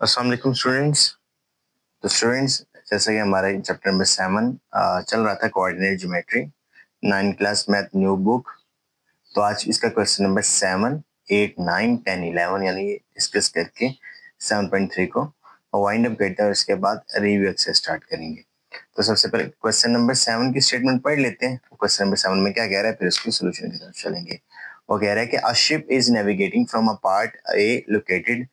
अस्सलाम वालेकुम स्टूडेंट्स। तो स्टूडेंट्स, जैसे कि हमारा चैप्टर नंबर 7 चल रहा था coordinate geometry 9 class math new book. तो आज इसका क्वेश्चन नंबर 7, 8, 9, 10, 11 यानी डिस्कस करके 7.3 को वाइंड अप करते हैं और उसके बाद रिव्यू से स्टार्ट करेंगे। तो सबसे पहले क्वेश्चन नंबर 7 की स्टेटमेंट पढ़ लेते हैं। क्वेश्चन नंबर 7 में क्या कह रहा है, फिर उसकी सोल्यूशन की तरफ चलेंगे। वो कह रहा है कि a ship is navigating from a part A located,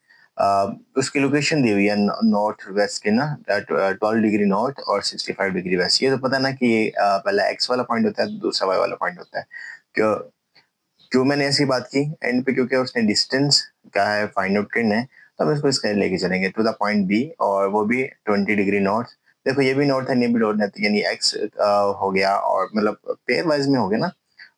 उसकी लोकेशन दी हुई है नॉर्थ वेस्ट के ना 12 डिग्री नॉर्थ और 65 डिग्री वेस्ट। ये तो पता ना कि ये पहला एक्स वाला पॉइंट होता है, दूसरा वाई वाला पॉइंट होता है। क्यों क्यों मैंने ऐसी बात की एंड पे, क्योंकि उसने डिस्टेंस क्या है फाइंड आउट करना है। तो हम इसको इसका लेके चलेंगे टू द पॉइंट बी, और वो भी 20 डिग्री नॉर्थ। देखो ये भी नॉर्थ है, ये भी नॉर्थ है, यानी एक्स हो गया और मतलब पेयर वाइज में हो गया ना।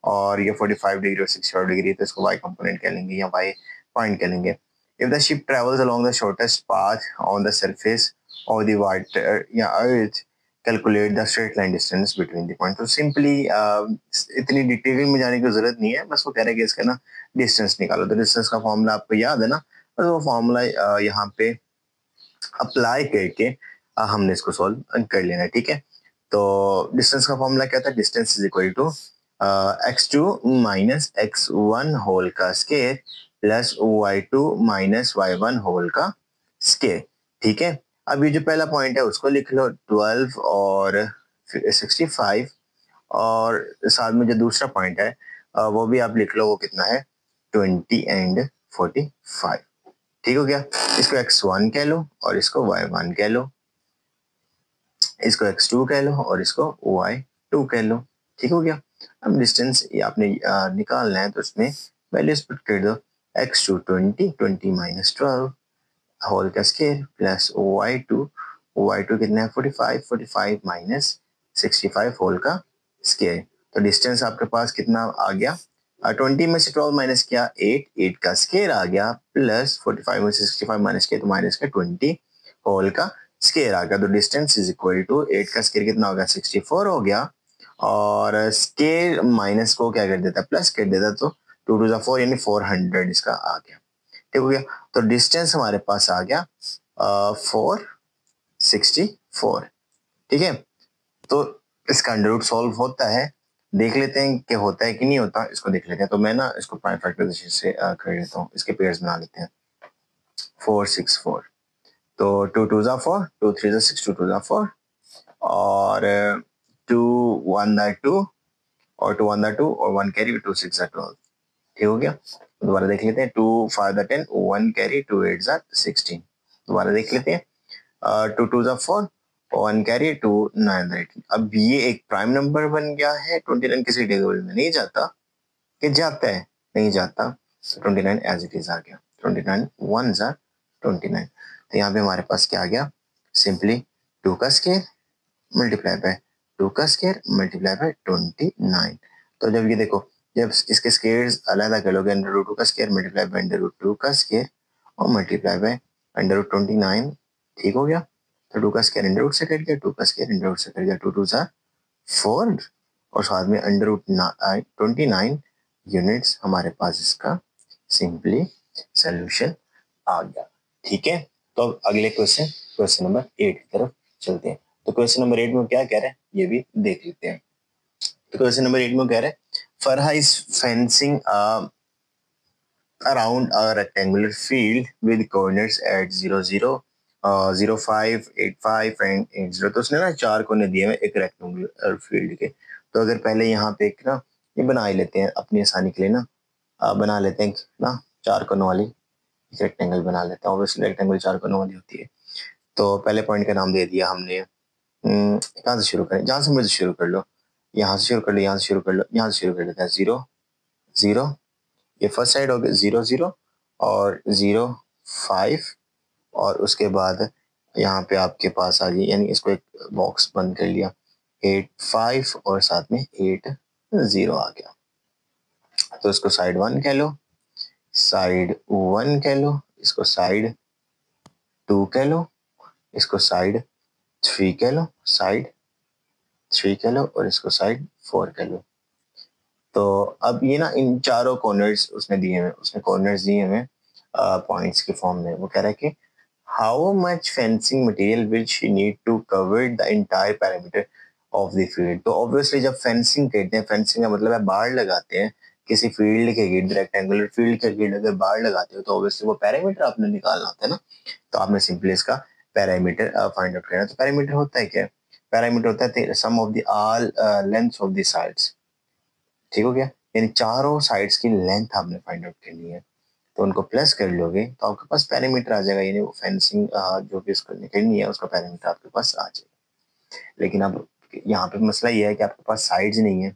और ये 45 डिग्री और 65 डिग्री, तो इसको वाई कंपोनेंट कह लेंगे या वाई पॉइंट कह लेंगे। If the ship travels along the shortest path on the surface of the water या earth, calculate the straight line distance between the point. तो सिंपली इतनी डिटेल में जाने की जरूरत नहीं है, बस वो कह रहे हैं कि इसका ना डिस्टेंस निकालो। तो डिस्टेंस का फॉर्मूला आपको याद है ना, तो वो फॉर्मूला यहाँ पे अप्लाई करके हमने इसको सॉल्व कर लेना है। ठीक है, तो डिस्टेंस का फॉर्मूला क्या था, distance is equal to x2 minus x1 whole का square plus y2 minus y1 whole का स्केयर। ठीक है, अब ये जो पहला पॉइंट है उसको लिख लो 12 और 65, और साथ में जो दूसरा पॉइंट है वो भी आप लिख लो, वो कितना है 20 एंड 45। ठीक हो गया, इसको x1 कह लो और इसको y1 कह लो, इसको x2 कह लो और इसको y2 कह लो। ठीक हो गया। अब डिस्टेंस ये आपने निकालना है, तो इसमें वैल्यूज पुट कर दो। x2 20, 20 माइनस 12 होल का स्केयर प्लस y2 कितना है 45, 45 माइनस 65 होल का स्केयर। तो डिस्टेंस आपके पास कितना आ गया, 20 में से 12 माइनस किया 8 का स्केयर आ गया, प्लस 45 में से 65 माइनस किया तो माइनस का 20 होल का स्केयर आ गया। तो डिस्टेंस इज इक्वल टू 8 का स्केयर कितना हो गया 64 हो गया, और स्केयर माइनस को क्या कर देता प्लस कर देता, तो 2 टू 4 यानी 400 इसका आ गया। ठीक हो गया, तो डिस्टेंस हमारे पास आ गया 464। ठीक है, तो इसका अंडर रूट सॉल्व होता है, देख लेते हैं कि होता है कि नहीं होता, इसको देख लेते हैं। तो मैं ना इसको प्राइम फैक्टराइजेशन से कर लेता हूँ, इसके पेयर्स बना लेते हैं। 464, तो 2 टू जा 4, 2 3 जा 6, 2 टू जा 4, और 2 1 जा 2, और 2 1 जा 2, और 1 कैरी 2 6 जा 12। ठीक हो गया, दोबारा देख लेते हैं। 2 5 जा 10, 1 कैरी 2 8 जा 16। दोबारा देख लेते हैं। 2 2 जा 4, 1 कैरी 2 9 जा 18। अब ये एक प्राइम नंबर बन गया है। 29 किसी टेबल में नहीं जाता, कि जाता है, नहीं जाता, तो 29 एज इट इज आ गया। 29 1 जा 29। तो यहाँ पे हमारे पास क्या आ गया, सिंपली 2 का स्केयर मल्टीप्लाई बाय 2 का स्केयर मल्टीप्लाई बाय 29। तो जब ये देखो, जब इसके स्केयर्स अलग कर लोगे, अंडर रूट 2 का square multiply by under root 2 का स्केयर और मल्टीप्लाई बाय अंडर रूट 29। ठीक हो गया, तो 2 का स्केयर अंडर रूट से कट गया, 2 का स्केयर अंडर रूट से कट गया, 2 2 जा 4, और साथ में अंडर रूट 29 यूनिट्स हमारे पास इसका सिंपली सोल्यूशन आ गया। ठीक है, तो अब अगले क्वेश्चन नंबर 8 की तरफ चलते हैं। तो क्वेश्चन नंबर 8 में क्या कह रहा है ये भी देख लेते हैं। तो क्वेश्चन नंबर 8 में कह रहा है Farha is fencing around a rectangular field with coordinates at 0 0, 0 5 8 5 and 8 0। तो उसने ना 4 कोने दिए हैं एक रेक्टेंगुलर फील्ड के। तो अगर पहले यहाँ पे एक ना ये बना ही लेते हैं अपनी आसानी के लिए ना, बना लेते हैं ना 4 कोनों वाली रेक्टेंगल बना लेते हैं। ऑब्वियसली रेक्टेंगल 4 कोनों वाली होती है। तो पहले पॉइंट का नाम दे दिया हमने। कहाँ से शुरू करें, जहाँ से मुझे शुरू कर लो, यहाँ से शुरू कर लो, यहाँ से शुरू कर लो, यहाँ से शुरू कर लेते हैं। 0 0, ये फर्स्ट साइड हो गया 0 0, और 0 5, और उसके बाद यहाँ पे आपके पास आ गई, यानी इसको एक बॉक्स बंद कर लिया 8 5, और साथ में 8 0 आ गया। तो इसको साइड 1 कह लो, साइड 1 कह लो, इसको साइड 2 कह लो, इसको साइड 3 कह लो, साइड 3 कह लो, और इसको साइड 4 कह लो। तो अब ये ना इन चारों कॉर्नर्स उसने दिए हुए, उसने कॉर्नर्स दिए हुए पॉइंट्स के फॉर्म में। वो कह रहा है कि how much fencing material will she need to cover the entire parameter of the field. तो ऑब्वियसली जब फेंसिंग कहते हैं, फेंसिंग का मतलब है बाड़ लगाते हैं किसी फील्ड के गिर्द, रेक्टेंगुलर फील्ड के गिर्द अगर बाड़ लगाते हो तो ऑब्वियसली वो पैरामीटर आपने निकालना होता है ना। तो आपने सिंपली इसका पैरामीटर फाइंड आउट करना है। तो पैरामीटर होता है क्या? पैरामीटर होता है sum of the all lengths of the sides. ठीक हो गया? यानी चारों साइड्स की लेंथ आपने फाइंड आउट करनी है, तो उनको प्लस कर लोगे तो आपके पास पैरामीटर आ जाएगा, यानी वो फेंसिंग जो भी उसको निकलनी है उसका पैरामीटर आपके पास आ जाएगा। लेकिन अब यहाँ पे मसला ये है कि आपके पास साइड्स नहीं है।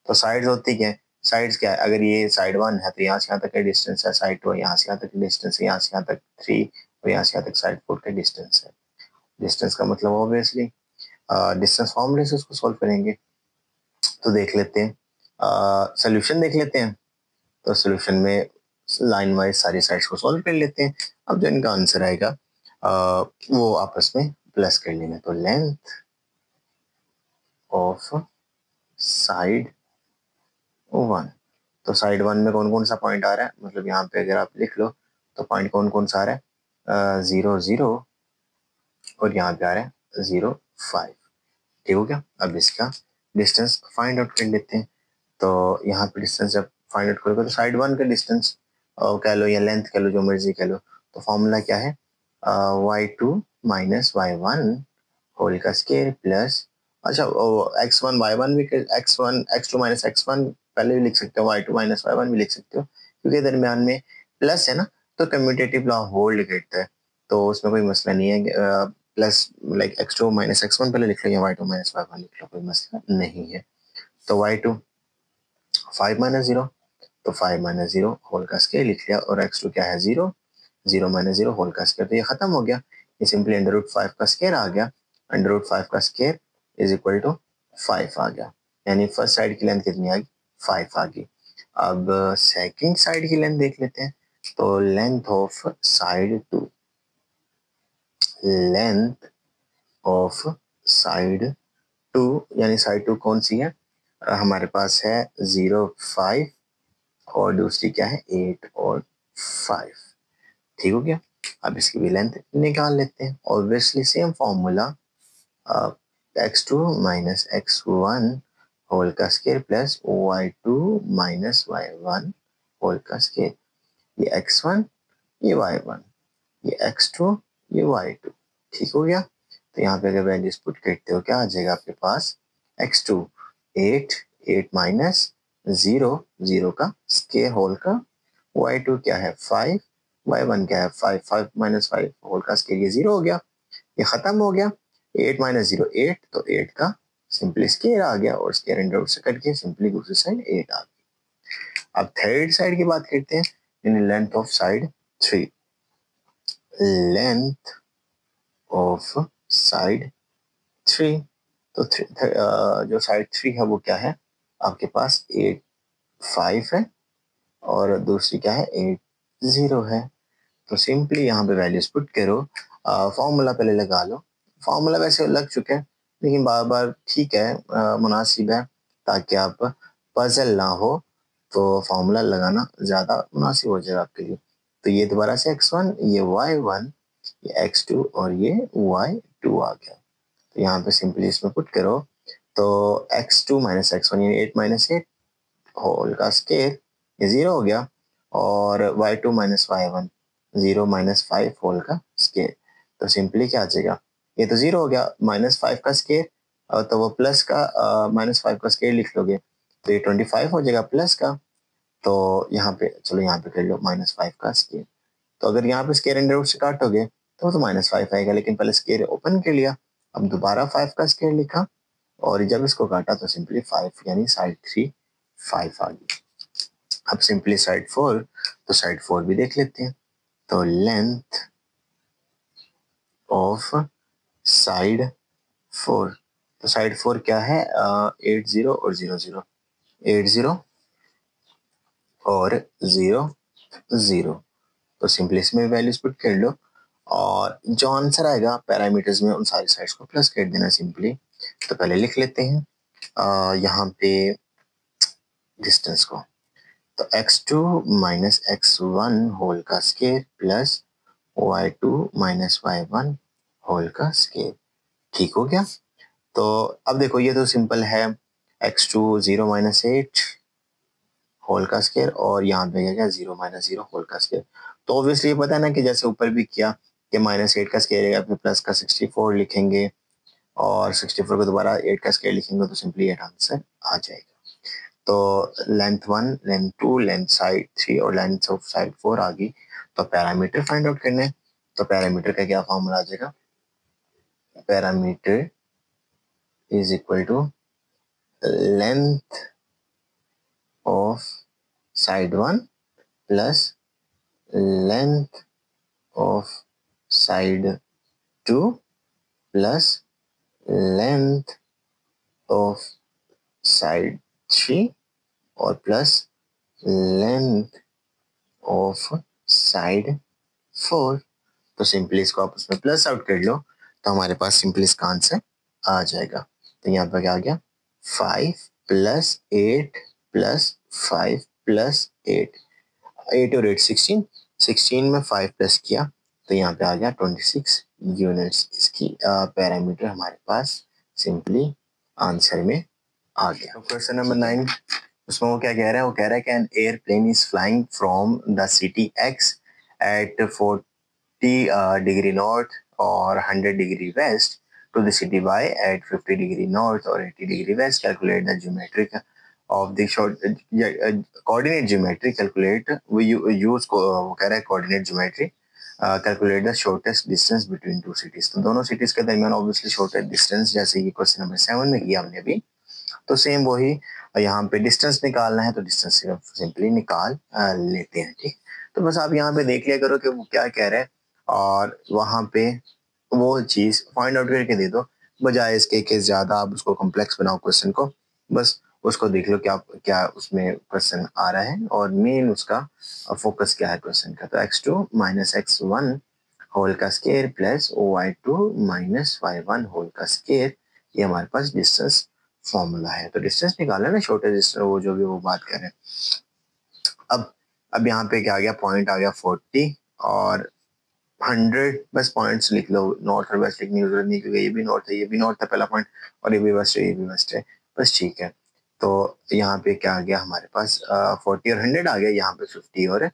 तो साइड्स होती क्या है? साइड्स क्या है? अगर ये साइड 1 है तो यहाँ से यहाँ तक का डिस्टेंस है, साइड 2 यहाँ से यहाँ तक डिस्टेंस है, यहाँ से यहाँ तक 3 और यहाँ से यहाँ तक साइड 4 का डिस्टेंस है। डिस्टेंस का मतलब ऑब्वियसली डिस्टेंस फॉर्मूले से उसको सॉल्व करेंगे। तो देख लेते हैं, सोल्यूशन देख लेते हैं। तो सोल्यूशन में लाइन वाइज सारी साइड्स को सॉल्व कर लेते हैं। अब जो इनका आंसर आएगा वो आपस में प्लस कर लेंगे। तो लेंथ ऑफ साइड 1, तो साइड 1 में कौन कौन सा पॉइंट आ रहा है, मतलब यहाँ पे अगर आप लिख लो तो पॉइंट कौन कौन सा आ रहा है, 0 0 और यहाँ पे आ रहा है 0 5। ठीक हो गया? अब इसका डिस्टेंस फाइंड आउट कर लेते हैं। तो यहाँ पे डिस्टेंस जब फाइंड आउट करोगे तो साइड 1 का डिस्टेंस कह लो या लेंथ कह लो, जो मर्जी कह लो। तो फॉर्मूला क्या है? y2 माइनस y1 होल का स्क्वायर प्लस, अच्छा x1 y1 भी, x1 x2 माइनस x1 पहले भी लिख सकते हो, y2 माइनस y1 भी लिख सकते हो, क्योंकि दरमियान में प्लस है ना, तो कम्यूटेटिव लॉ होल्ड करता है, तो उसमें कोई मसला नहीं है। Plus like x2 minus x1 पहले लिख लो या y2 माइनस y1 लिख लो, कोई मसला नहीं है। तो y2 5 माइनस 0, तो 5 माइनस 0 होल का स्क्वायर लिख लिया, और x2 क्या है 0, 0 माइनस 0 होल का स्क्वायर, तो ये खत्म हो गया। ये सिंपली अंडर रूट 5 का स्क्वायर आ गया। अंडर रूट 5 का स्क्वायर इज इक्वल टू 5 आ गया, यानी फर्स्ट साइड की लेंथ कितनी आ गई? 5 आ गई। अब सेकंड साइड की लेंथ देख लेते हैं। तो length of side 2, length of side 2 यानी साइड 2 कौन सी है? हमारे पास है 0 5 और दूसरी क्या है 8 और 5। ठीक हो गया? अब इसकी भी लेंथ निकाल लेते हैं। Obviously same formula, x2 minus x1 whole का square plus y2 minus y1 whole का स्क्वायर। ये x1, ये y1, ये x2, ये y2। ठीक हो गया? तो यहाँ पे अगर वैल्यूज पुट करते हो क्या आ जाएगा आपके पास? x2 8, 8 माइनस 0, 0 का स्क्वायर होल का, y2 क्या है 5, y1 क्या है 5, 5 माइनस 5 होल का स्क्वायर, ये 0 हो गया, ये खत्म हो गया। 8 माइनस 0 8, तो 8 का सिंपली स्क्वायर आ गया और स्क्वायर अंडर रूट से कट के सिंपली दूसरी साइड 8 आ गई। अब थर्ड साइड की बात करते हैं, यानी length of side 3। Length of side 3, तो जो साइड 3 है वो क्या है आपके पास? 8 5 है और दूसरी क्या है 8 0 है। तो सिंपली यहाँ पे वैल्यूज पुट करो, फॉर्मूला पहले लगा लो। फॉर्मूला वैसे लग चुके हैं लेकिन बार बार ठीक है, मुनासिब है, ताकि आप पजल ना हो, तो फॉर्मूला लगाना ज़्यादा मुनासिब हो जाएगा आपके लिए। तो ये दोबारा से x1, ये y1, ये x2 और ये y2 आ गया। तो यहाँ पे सिंपली इसमें पुट करो, तो x2 माइनस x1 यानी 8 माइनस 8 होल का स्क्वायर, ये 0 हो गया, और y2 minus y1 0 minus 5 whole का स्क्वायर। तो सिंपली क्या आ जाएगा? ये तो 0 हो गया, माइनस 5 का स्क्वायर, तो वो प्लस का माइनस 5 का स्क्वायर लिख लोगे तो ये 25 हो जाएगा प्लस का। तो यहाँ पे चलो यहाँ पे कर लो माइनस 5 का स्क्वायर। तो अगर यहाँ पे स्क्वायर अंडर रूट से काटोगे तो माइनस 5 आएगा, लेकिन पहले स्क्वायर ओपन कर लिया, अब दोबारा 5 का स्क्वायर लिखा और जब इसको काटा तो सिंपली 5 यानी साइड 3 5 आ गई। अब सिंपली साइड 4, तो साइड 4 भी देख लेते हैं। तो लेंथ ऑफ साइड 4, तो साइड 4 क्या है? 8 0 और 0 0, 8 0 और 0 0। तो सिंपली इसमें वैल्यूज पुट कर लो और जो आंसर आएगा पैरामीटर्स में उन सारी साइड्स को प्लस कर देना सिंपली। तो पहले लिख लेते हैं यहाँ पे डिस्टेंस को, तो x2 माइनस x1 होल का square plus y2 minus y1 whole का स्केयर। ठीक हो गया। तो अब देखो ये तो सिंपल है, x2 0 माइनस 8 होल का स्केयर और यहाँ पे क्या 0 माइनस 0 होल का स्केयर। तो ऑब्वियसली ये पता है ना कि जैसे ऊपर भी किया कि -8 का स्केयर है, फिर प्लस का 64 लिखेंगे और 64 को दोबारा 8 का स्केयर लिखेंगे तो सिंपली 8 आंसर आ जाएगा। तो लेंथ 1, लेंथ 2, लेंथ साइड 3 और लेंथ ऑफ साइड 4 आ गई। तो पैरामीटर फाइंड आउट करने हैं। तो पैरामीटर का क्या फॉर्मूला आ जाएगा, parameter is equal to length of side 1 plus length of side 2 plus length of side 3 और प्लस लेंथ ऑफ साइड 4। तो सिंपली इसको आप उसमें प्लस आउट कर लो तो हमारे पास सिंपली इसका आंसर आ जाएगा। तो यहाँ पर क्या आ गया, 5 प्लस 8 प्लस 5 प्लस 8, 8 और 8 16, 16 में 5 प्लस किया तो यहाँ पे आ गया 26 यूनिट्स। इसकी पैरामीटर हमारे पास सिंपली आंसर में आ गया। क्वेश्चन नंबर 9, उसमें वो क्या कह रहा है, वो कह रहा है कि an airplane is flying from the city X at 40 degree north और 100 degree west to the city y at 50 degree north or 80 degree west. Calculate the geometric of the short coordinate geometry. Calculate we use वो कह रहा है coordinate geometry. Calculate the shortest distance between two cities. तो दोनों cities के दरमियान obviously shortest distance, जैसे कि क्वेश्चन नंबर 7 में किया हमने अभी, तो सेम वही यहाँ पे डिस्टेंस निकालना है तो डिस्टेंस सिर्फ सिंपली निकाल लेते हैं। ठीक, तो बस आप यहाँ पे देख लिया करो कि वो क्या कह रहे हैं और वहाँ पे वो चीज फाइंड आउट करके दे दो, बजाय इसके कि ज्यादा आप उसको कॉम्प्लेक्स बनाओ क्वेश्चन को। बस उसको देख लो क्या क्या उसमें क्वेश्चन आ रहा है और मेन उसका फोकस क्या है क्वेश्चन का। तो x2 माइनस x1 होल का square plus y2 minus y1 whole का स्केयर, ये हमारे पास डिस्टेंस फॉर्मूला है। तो डिस्टेंस निकाला ना, शॉर्टेस्ट डिस्टेंस, वो जो भी वो बात कर रहे हैं। अब यहाँ पे क्या आ गया, पॉइंट आ गया 40 और 100, बस पॉइंट्स लिख लो, नॉर्थ और वेस्ट लिखने की जरूरत नहीं क्योंकि ये भी नॉर्थ है, ये भी नॉर्थ था पहला पॉइंट और ये भी वेस्ट है, ये भी वेस्ट है, बस ठीक है। तो यहाँ पे क्या आ गया हमारे पास 40 और 100 आ गया, यहाँ पे 50 और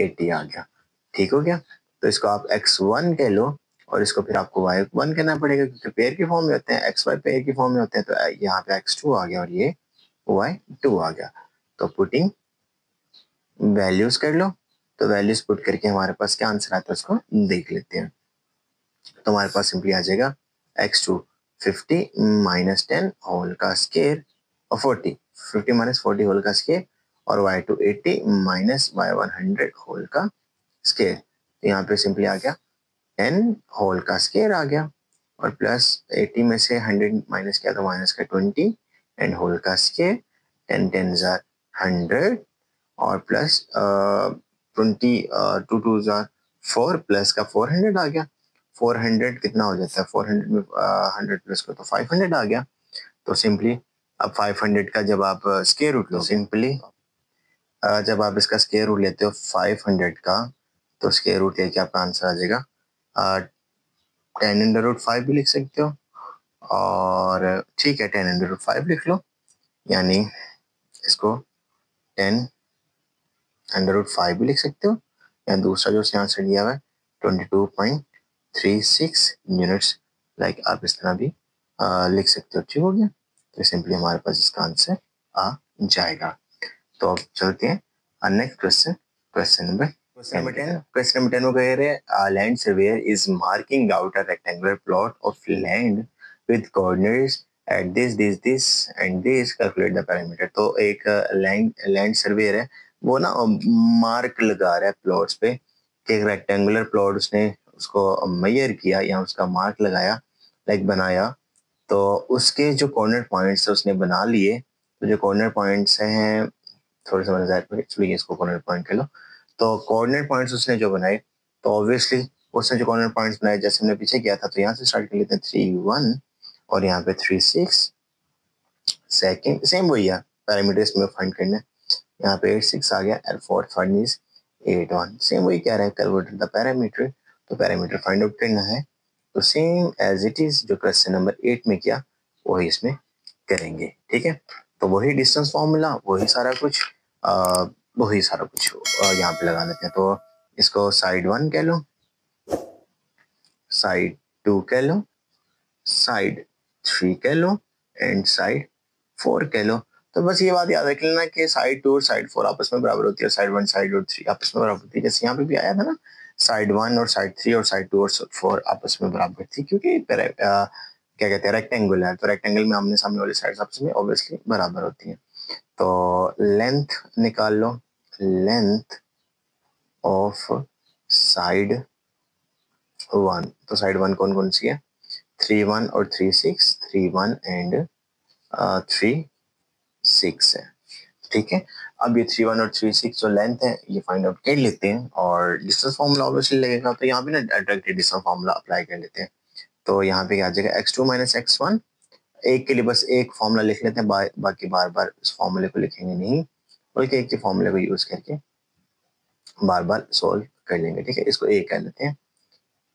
80 आ गया। ठीक हो गया। तो इसको आप x1 कह लो और इसको फिर आपको y1 कहना पड़ेगा क्योंकि पेयर की फॉर्म में होते हैं, xy पेयर की फॉर्म में होते हैं। तो यहाँ पे x2 आ गया और ये y2 आ गया। तो पुटिंग वैल्यूज कर लो, तो वैल्यूज पुट करके हमारे पास क्या आंसर आता है उसको देख लेते हैं। तो हमारे पास सिंपली आ जाएगा x2 50 माइनस 10 होल का स्केयर और 40, 50 माइनस 40 होल का स्केयर और y2 80 माइनस y1 100 होल का स्केयर। तो यहाँ पे सिंपली आ गया 10 होल का स्केयर आ गया और प्लस 80 में से 100 माइनस किया तो माइनस का 20 एंड होल का स्केयर, 10 10 जार 100 और प्लस 20 2 2 जार 4 प्लस का 400 आ गया। 400 कितना हो जाता है, 400 में 100 प्लस को तो 500 आ गया। तो सिंपली अब 500 का जब आप स्केयर रूट लो, सिंपली जब आप इसका स्केयर रूट लेते हो 500 का, तो स्केयर रूट लेके आपका आंसर आ जाएगा 10√5 भी लिख सकते हो और ठीक है 10√5 लिख लो, यानी इसको 10√5 भी लिख सकते हो या दूसरा जो यहाँ से दिया हुआ है 22.36 यूनिट्स, लाइक आप इस तरह भी लिख सकते हो। ठीक हो गया। तो सिंपली हमारे पास इसका आंसर आ जाएगा। तो अब चलते हैं next question, question number 10। Question number 10 में कह रहे हैं land surveyor is marking out a rectangular plot of land with coordinates at this and this, calculate the parameter. तो एक लैंड सर्वेयर है, वो ना मार्क लगा रहा है प्लॉट्स पे कि एक रेक्टेंगुलर प्लॉट उसने उसको मेजर किया या उसका मार्क लगाया, लाइक बनाया। तो उसके जो कॉर्नर पॉइंट्स उसने बना लिए, तो जो कॉर्नर पॉइंट्स हैं थोड़े से मैंने एक्चुअली इसको कॉर्नर पॉइंट कर लो। तो कोऑर्डिनेट पॉइंट्स उसने जो बनाए, तो ऑब्वियसली उसने जो कॉर्नर पॉइंट्स बनाए जैसे हमने पीछे किया था, तो यहाँ से स्टार्ट कर लेते हैं 3 1 और यहाँ पे 3 6 सेकंड, सेम वही है पैरामीटर इसमें फाइंड करना है। यहाँ पे 8 6 आ गया and fourth one is 8 1, same वही कह रहा है कैलकुलेट द पैरामीटर तो पैरामीटर फाइंड आउट करना है, तो सेम एज इट इज जो क्वेश्चन नंबर 8 में किया वही इसमें करेंगे। ठीक है, तो वही डिस्टेंस फॉर्मूला, वही सारा कुछ यहाँ पे लगा लेते हैं। तो इसको साइड 1 कह लो, साइड 2 कह लो, साइड 3 कह लो एंड साइड 4 कह लो। तो बस ये बात याद रख लेना कि साइड 2 और साइड 4 आपस में बराबर होती है, साइड 1 साइड और 3 आपस में बराबर होती है। जैसे यहाँ पे भी आया था ना, साइड 1 और साइड 3 और साइड 2 और 4 आपस में बराबर थी, क्योंकि क्या कहते हैं रेक्टेंगल है, तो रेक्टेंगल में आमने सामने वाली साइड आपस में ऑब्वियसली बराबर होती है। तो लेंथ निकाल लो, लेंथ ऑफ साइड 1, तो साइड 1 कौन कौन सी है, 3 1 और 3 6, 3 1 एंड 3 6 है। ठीक है, अब ये 3 1 और 3 6 जो लेंथ है ये फाइंड आउट कर लेते हैं, और डिस्टेंस फार्मूला ऑब्वियसली लगेगा, तो यहाँ पे ना डायरेक्ट डिस्टेंस फार्मूला अप्लाई कर लेते हैं। तो यहाँ पे क्या आ जाएगा, x2 माइनस x1, एक के लिए बस एक फॉर्मूला लिख लेते हैं, बाकी बार बार इस फॉर्मूले को लिखेंगे नहीं, बल्कि एक के फॉर्मूले को यूज करके बार बार सोल्व कर लेंगे। ठीक है, इसको एक कह लेते हैं,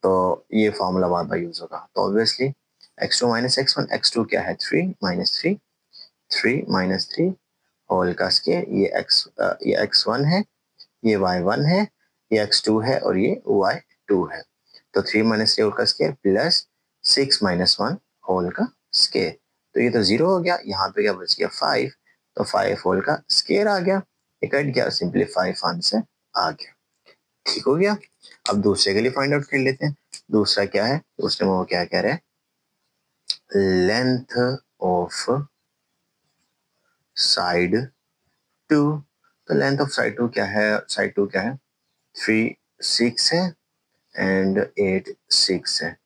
तो ये फॉर्मूला बार बार यूज होगा। तो obviously x2 minus x1, x2 क्या है 3 माइनस 3, 3 माइनस 3 होल का स्क्वायर, ये x1 है, ये y1 है, ये x2 है और ये y2 है। तो 3 माइनस 3 होल का स्क्वायर प्लस 6 माइनस 1 होल का स्क्वायर, तो ये तो 0 हो गया। यहाँ पे क्या बच गया 5, तो 5 होल का स्क्वायर आ गया, ये कट गया, सिंपली 5 आंसर आ गया। ठीक हो गया। अब दूसरे के लिए फाइंड आउट कर लेते हैं। दूसरा क्या है, दूसरे में वो क्या कह रहे हैं, लेंथ ऑफ साइड 2, तो लेंथ ऑफ साइड 2 क्या है, साइड 2 क्या है 3 6 है एंड 8 6 है।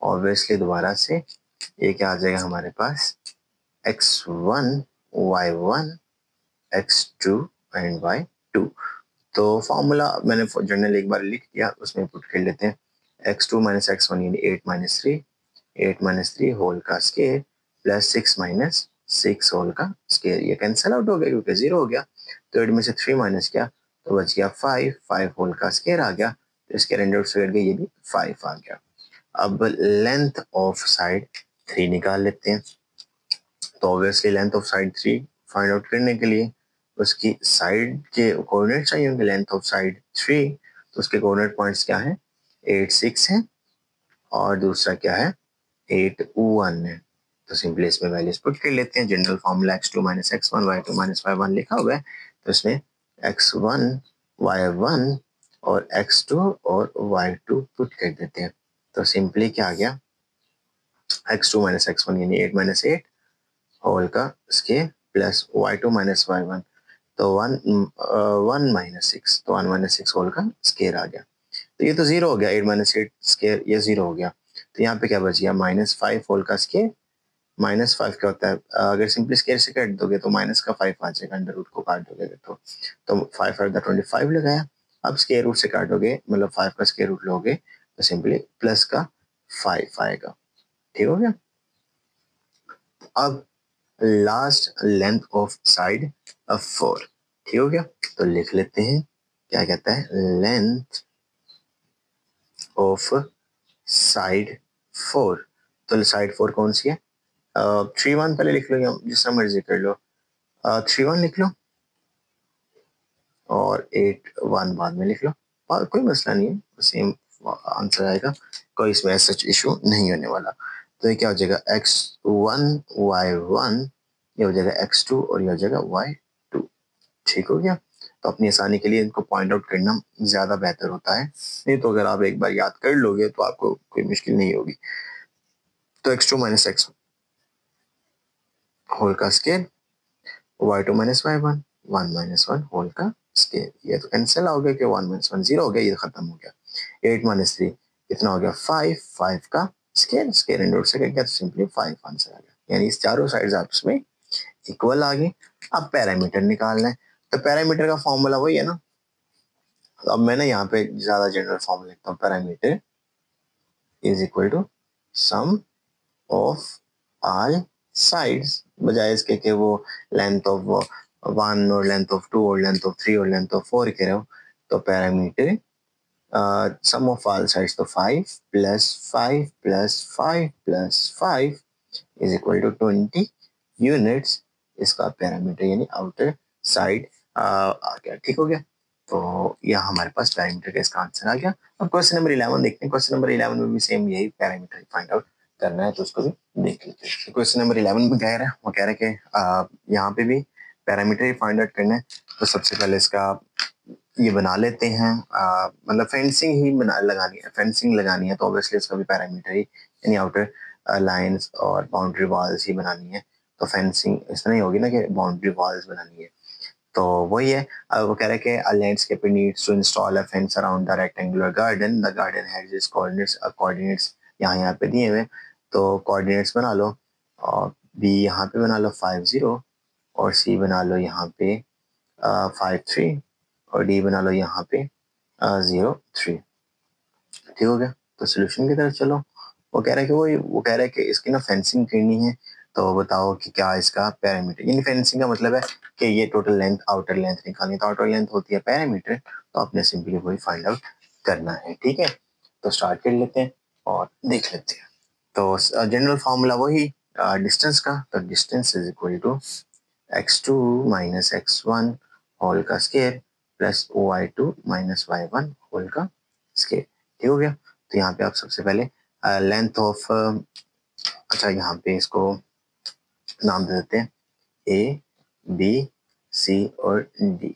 ऑब्वियसली दोबारा से ये क्या आ जाएगा हमारे पास, x1 y1 x2 and y2। तो फॉर्मूला मैंने जनरल एक बार लिख दिया, उसमें पुट कर लेते हैं, x2 माइनस x1 यानी 8 माइनस 3, 8 माइनस 3 होल का स्क्वायर प्लस 6 माइनस 6 होल का स्क्वायर, ये कैंसिल आउट हो गया क्योंकि 0 हो गया। तो 8 में से 3 माइनस किया तो बच गया 5, 5 होल का स्क्वायर आ गया, तो इसके अंडर रूट से कट गया, ये भी 5 आ गया। अब लेंथ ऑफ साइड 3 निकाल लेते हैं। तो obviously length of side 3 find out करने के लिए उसकी साइड के कोऑर्डिनेट चाहिए होंगे। लेंथ ऑफ साइड 3, तो उसके कोऑर्डिनेट पॉइंट्स क्या हैं, 8 6 है और दूसरा क्या है 8 1 है। तो सिंपली इसमें वैल्यूज पुट कर लेते हैं। General formula x2 minus x1 y2 minus y1 लिखा हुआ है, तो इसमें x1 y1 और x2 और y2 पुट कर देते हैं। तो सिंपली क्या आ गया, x2 माइनस x1 यानी 8 माइनस 8 होल का square plus y2 minus y1, तो 1 माइनस 6, तो 1 माइनस 6 होल का स्क्वायर आ गया। तो ये तो 0 हो गया, 8 माइनस 8 स्क्वायर ये 0 हो गया। तो यहाँ पे क्या बच गया, माइनस 5 होल का स्क्वायर, माइनस 5 क्या होता है, अगर सिंपली स्क्वायर से काट दोगे तो माइनस का 5 आ जाएगा, अंडर रूट को काट दोगे तो 5 5 का 25 लगाया। अब स्क्वायर रूट से काटोगे, मतलब 5 का स्क्वायर रूट लोगे तो सिंपली प्लस का 5 आएगा। ठीक हो गया। अब लास्ट लेंथ ऑफ साइड 4, ठीक हो गया। तो लिख लेते हैं, क्या कहता है, लेंथ ऑफ साइड 4, तो साइड 4 कौन सी है, 3 1 पहले लिख लो या जिसका मर्जी कर लो, 3 1 लिख लो और 8 1 बाद में लिख लो, और कोई मसला नहीं है, सेम आंसर आएगा, कोई इसमें सच इशू नहीं होने वाला। तो ये क्या हो जाएगा, x1 y1, ये हो जाएगा x2 और ये हो जाएगा y2। ठीक हो गया। तो अपनी आसानी के लिए इनको पॉइंट आउट करना ज्यादा बेहतर होता है, नहीं तो अगर आप एक बार याद कर लोगे तो आपको कोई मुश्किल नहीं होगी। तो x2 माइनस x1 होल का square, y2 minus y1, 1 minus 1 whole का स्क्वायर, ये तो कैंसिल हो गया कि 1 माइनस 1 0 हो गया, ये खत्म हो गया। 8 माइनस 3 कितना हो गया 5, 5 का स्क्वायर, स्क्वायर एंड रूट से कट गया तो सिंपली 5 आंसर आ गया। यानी इस चारों साइड्स आपस में इक्वल आ गई। अब पैरामीटर निकालना है, तो पैरामीटर का फॉर्मूला वही है ना, तो अब मैं ना यहाँ पे ज्यादा जनरल फॉर्मूला लिखता हूँ, perimeter is equal to sum of all sides, बजाय इसके कि वो लेंथ ऑफ 1 और लेंथ ऑफ 2 और लेंथ ऑफ 3 और लेंथ ऑफ 4 कह रहे हो। तो perimeter sum of all sides, तो 5 + 5 + 5 + 5 इज इक्वल टू 20 यूनिट्स। इसका पैरामीटर यानी आउटर साइड आ गया। ठीक हो गया। तो यह हमारे पास पैरामीटर का इसका आंसर आ गया। अब क्वेश्चन नंबर 11 देखते हैं। क्वेश्चन नंबर 11 में भी सेम यही पैरामीटर फाइंड आउट करना है, तो उसको भी देख लेते हैं। क्वेश्चन नंबर 11 में कह रहा है, वो कह रहा है कि यहाँ पे भी पैरामीटर ही फाइंड आउट करना है। तो सबसे पहले इसका ये बना लेते हैं, मतलब फेंसिंग ही बना लगानी है, फेंसिंग लगानी है, तो ऑब्वियसली इसका भी पैरामीटर ही यानी आउटर लाइंस और बाउंड्री वॉल्स ही बनानी है। तो फेंसिंग इस तरह ही होगी ना कि बाउंड्री वॉल्स बनानी है। तो वही है। वो कह रहे हैं कि landscaper needs to install a fence around the rectangular garden. The garden has its coordinates यहाँ पे दिए हुए। तो कोऑर्डिनेट्स बना लो, और बी यहाँ पे बना लो 50 और सी बना लो यहाँ पे 53 और डी बना लो यहाँ पे 03। ठीक हो गया। तो सोल्यूशन की तरफ चलो। वो कह रहा है कि वो कह रहा है कि इसकी ना फेंसिंग करनी है। तो बताओ कि क्या इसका पैरामीटर, यानी फेंसिंग का मतलब है कि ये टोटल लेंथ, आउटर लेंथ निकालनी। तो आउटर लेंथ होती है पैरामीटर, तो आपने सिंपली वही फाइंड आउट करना है। ठीक है, तो स्टार्ट कर लेते हैं और देख लेते हैं। तो जनरल फार्मूला वही डिस्टेंस का। तो distance is equal to x2 minus x1 whole का square plus y2 minus y1 whole का स्केयर। ठीक हो गया। तो यहाँ पे आप सबसे पहले लेंथ ऑफ, अच्छा यहाँ पे इसको नाम दे देते हैं ए, बी, सी और डी।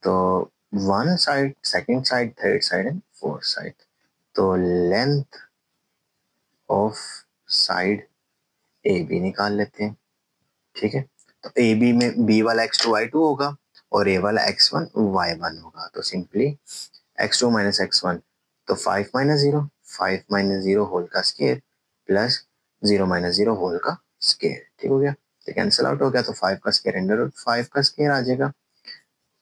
तो one side, second side, third side and fourth side. तो length of side A B निकाल लेते हैं। ठीक है, तो ए बी में बी वाला x2 y2 होगा और ए वाला x1 y1 होगा। तो सिंपली x2 माइनस x1, तो 5 माइनस 0, 5 माइनस 0 होल का स्केयर प्लस 0 माइनस 0 होल का स्केयर। ठीक हो गया। तो कैंसिल आउट हो गया, तो 5 का स्केयर अंडर रूट 5 का स्केयर आ जाएगा।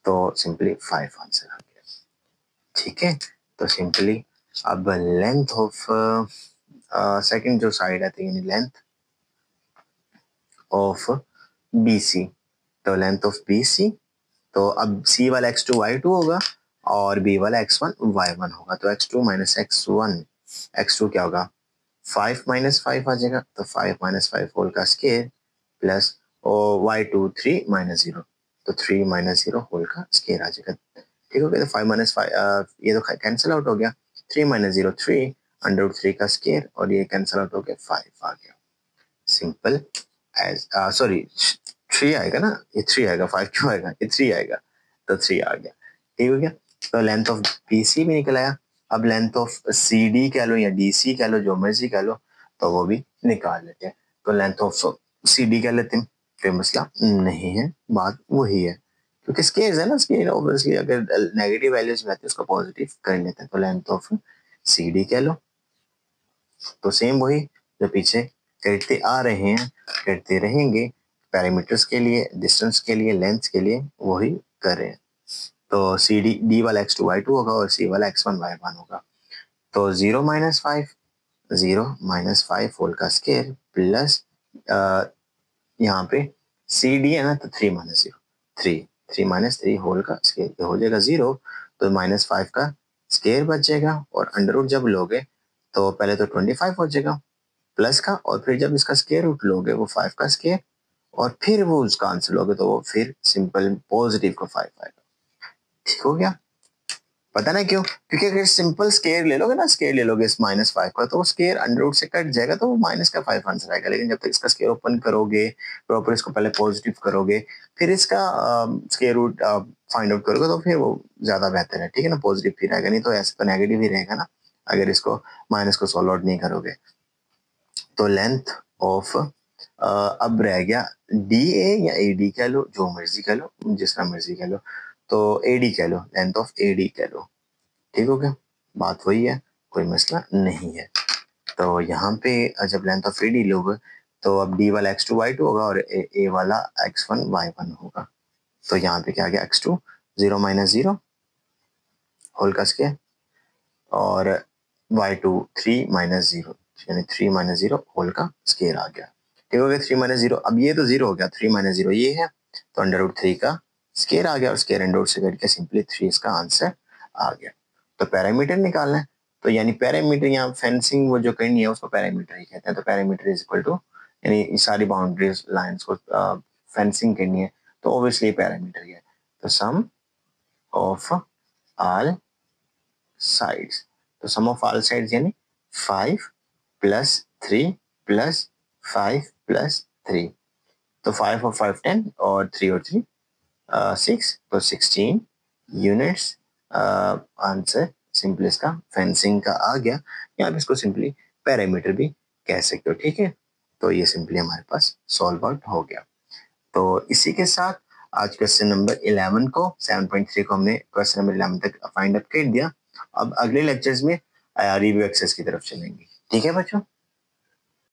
तो सिंपली 5 आंसर आ गया। ठीक है, तो सिंपली अब लेंथ ऑफ सेकंड जो साइड आती है, यानी लेंथ ऑफ BC। तो लेंथ ऑफ BC, तो अब C वाला x2 y2 होगा और B वाला x1 y1 होगा। तो x2 माइनस x1, x2 क्या होगा 5 माइनस 5 आ जाएगा। तो 5 माइनस 5 होल का स्केयर प्लस y2 3 माइनस 0, तो 3 माइनस 0 होल का स्केयर आ जाएगा। ठीक हो गया। तो 5 माइनस 5 ये तो कैंसिल आउट हो गया। 3 माइनस 0 3 अंडर रूट 3 का स्केयर और ये कैंसिल आउट हो गया, 5 आ गया। सिंपल एज, सॉरी 3 आएगा ना, ये 3 आएगा, 5 क्यों आएगा, ये 3 आएगा। तो 3 आ गया। ठीक हो गया। तो लेंथ ऑफ BC भी निकल आया। अब लेंथ ऑफ CD कह लो या DC कह लो, जो मर्जी कह लो, तो वो भी निकाल लेते हैं। तो लेंथ ऑफ CD कह लेते हैं, कोई मसला नहीं है, बात वही है क्योंकि स्केयर है ना, स्केयर ऑब्वियसली अगर नेगेटिव वैल्यूज में आती है उसको पॉजिटिव कर लेते हैं। तो लेंथ ऑफ CD कह लो। तो सेम वही जो पीछे करते आ रहे हैं, करते रहेंगे, पैरामीटर्स के लिए, डिस्टेंस के लिए, लेंथ के लिए वही कर रहे हैं। तो डी वाला x2 y2 होगा और C वाला x1 y1 होगा। तो 0 माइनस 5, 0 माइनस 5 होल का स्केयर प्लस यहाँ पे CD है ना, तो 3 माइनस 0, 3 माइनस 3 होल का स्केयर हो जाएगा 0। तो माइनस 5 का स्केयर बच जाएगा और अंडर रूट जब लोगे तो पहले तो 25 हो जाएगा प्लस का, और फिर जब इसका स्केयर रूट लोगे वो 5 का स्केयर और फिर वो उसका आंसर लोगे तो वो फिर सिंपल पॉजिटिव का 5 आएगा। ठीक हो गया। पता ना क्यों, क्योंकि अगर सिंपल स्केयर ले लोगे ना, स्केयर ले लोगे इस -5 का, तो वो स्केयर अंडर रूट से कट जाएगा तो वो माइनस का 5 आंसर आएगा। लेकिन जब तक इसका स्केयर ओपन करोगे, प्रॉपर इसको पहले पॉजिटिव करोगे, फिर इसका स्केयर रूट फाइंड आउट करोगे, तो फिर वो ज्यादा बेहतर है। ठीक है ना, पॉजिटिव फिर आएगा, नहीं तो ऐसे तो नेगेटिव ही रहेगा ना अगर इसको माइनस को सॉल्व आउट नहीं करोगे। तो लेंथ ऑफ अब रह गया DA या AD कह लो, जो मर्जी कह लो, जिस तरह मर्जी कह लो। तो AD कह लो, लेंथ ऑफ AD कह लो। ठीक हो गया, बात वही है, कोई मसला नहीं है। तो यहाँ पे जब लेंथ ऑफ AD लोगे तो अब D वाला x2 y2 होगा और A वाला x1 y1 होगा। तो यहाँ पे क्या आ गया, x2 0 माइनस 0 होल का स्केयर और y2 3 माइनस 0, यानी 3 माइनस 0 होल का स्केयर आ गया। ठीक हो गया, 3 माइनस 0, अब ये तो 0 हो गया, 3 माइनस 0 ये है, तो अंडर रूट 3 का स्केयर आ गया और स्केयर अंडर रूट से करके सिंपली 3 इसका आंसर आ गया। तो पैरामीटर निकालना है। तो यानी पैरामीटर यहाँ फेंसिंग वो जो करनी है उसको पैरामीटर ही कहते हैं। तो पैरामीटर इज इक्वल टू यानी सारी बाउंड्रीज लाइंस को फेंसिंग करनी है तो ऑब्वियसली पैरामीटर ही है। तो सम ऑफ ऑल साइड्स, तो सम ऑफ ऑल साइड्स यानी 5 + 3 + 5 + 3, तो 5 और 5 10 और 3 और 3 6, तो 16 यूनिट्स आंसर सिंपली इसका फेंसिंग का आ गया। यहाँ पे इसको सिंपली पैरामीटर भी कह सकते हो, ठीक है। तो ये सिंपली हमारे पास सॉल्व आउट हो गया। तो इसी के साथ आज क्वेश्चन नंबर 11 को 7.3 को हमने क्वेश्चन नंबर 11 तक फाइंड अप कर दिया। अब अगले लेक्चर्स में रिव्यू एक्सरसाइज की तरफ चलेंगे, ठीक है बच्चों।